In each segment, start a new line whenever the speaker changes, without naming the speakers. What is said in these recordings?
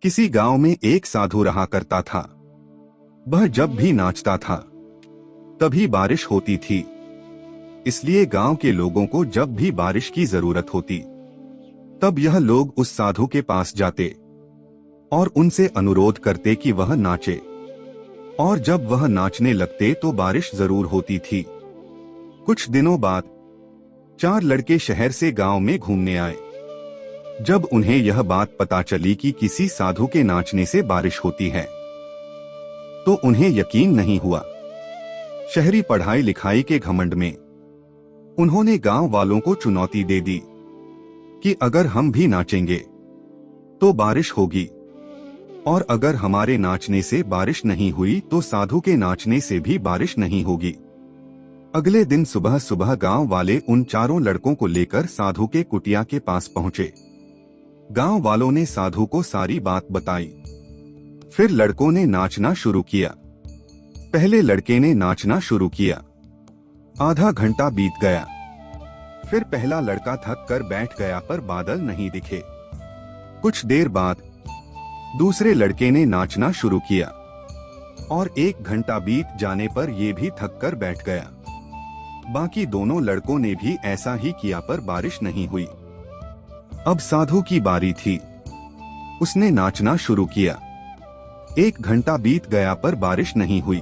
किसी गांव में एक साधु रहा करता था। वह जब भी नाचता था तभी बारिश होती थी। इसलिए गांव के लोगों को जब भी बारिश की जरूरत होती तब यह लोग उस साधु के पास जाते और उनसे अनुरोध करते कि वह नाचे, और जब वह नाचने लगते तो बारिश जरूर होती थी। कुछ दिनों बाद 4 लड़के शहर से गांव में घूमने आए। जब उन्हें यह बात पता चली कि किसी साधु के नाचने से बारिश होती है तो उन्हें यकीन नहीं हुआ। शहरी पढ़ाई लिखाई के घमंड में उन्होंने गांव वालों को चुनौती दे दी कि अगर हम भी नाचेंगे तो बारिश होगी, और अगर हमारे नाचने से बारिश नहीं हुई तो साधु के नाचने से भी बारिश नहीं होगी। अगले दिन सुबह सुबह गांव वाले उन 4 लड़कों को लेकर साधु के कुटिया के पास पहुंचे। गांव वालों ने साधु को सारी बात बताई। फिर लड़कों ने नाचना शुरू किया। पहले लड़के ने नाचना शुरू किया। आधा घंटा बीत गया। फिर पहला लड़का थक कर बैठ गया पर बादल नहीं दिखे। कुछ देर बाद दूसरे लड़के ने नाचना शुरू किया और 1 घंटा बीत जाने पर ये भी थक कर बैठ गया। बाकी दोनों लड़कों ने भी ऐसा ही किया पर बारिश नहीं हुई। अब साधु की बारी थी। उसने नाचना शुरू किया। 1 घंटा बीत गया पर बारिश नहीं हुई।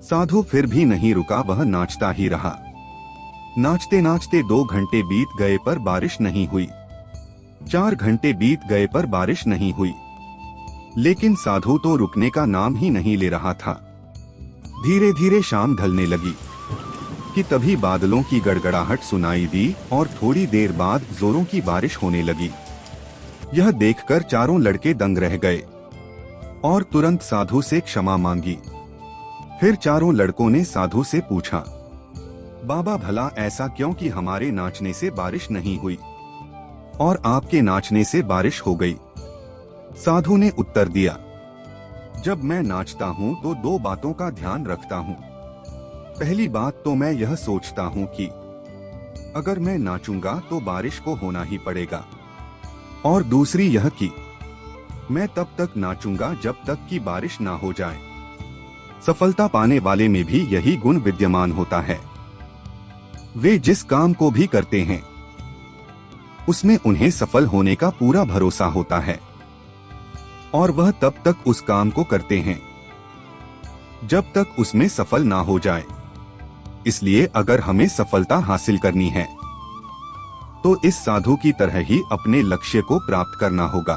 साधु फिर भी नहीं रुका, वह नाचता ही रहा। नाचते नाचते 2 घंटे बीत गए पर बारिश नहीं हुई। 4 घंटे बीत गए पर बारिश नहीं हुई। लेकिन साधु तो रुकने का नाम ही नहीं ले रहा था। धीरे धीरे शाम ढलने लगी कि तभी बादलों की गड़गड़ाहट सुनाई दी और थोड़ी देर बाद जोरों की बारिश होने लगी। यह देखकर 4 लड़के दंग रह गए और तुरंत साधु से क्षमा मांगी। फिर 4 लड़कों ने साधु से पूछा, बाबा भला ऐसा क्यों कि हमारे नाचने से बारिश नहीं हुई और आपके नाचने से बारिश हो गई? साधु ने उत्तर दिया, जब मैं नाचता हूँ तो 2 बातों का ध्यान रखता हूँ। पहली बात तो मैं यह सोचता हूँ कि अगर मैं नाचूंगा तो बारिश को होना ही पड़ेगा, और दूसरी यह कि मैं तब तक नाचूंगा जब तक कि बारिश ना हो जाए। सफलता पाने वाले में भी यही गुण विद्यमान होता है। वे जिस काम को भी करते हैं उसमें उन्हें सफल होने का पूरा भरोसा होता है, और वह तब तक उस काम को करते हैं जब तक उसमें सफल ना हो जाए। इसलिए अगर हमें सफलता हासिल करनी है तो इस साधु की तरह ही अपने लक्ष्य को प्राप्त करना होगा।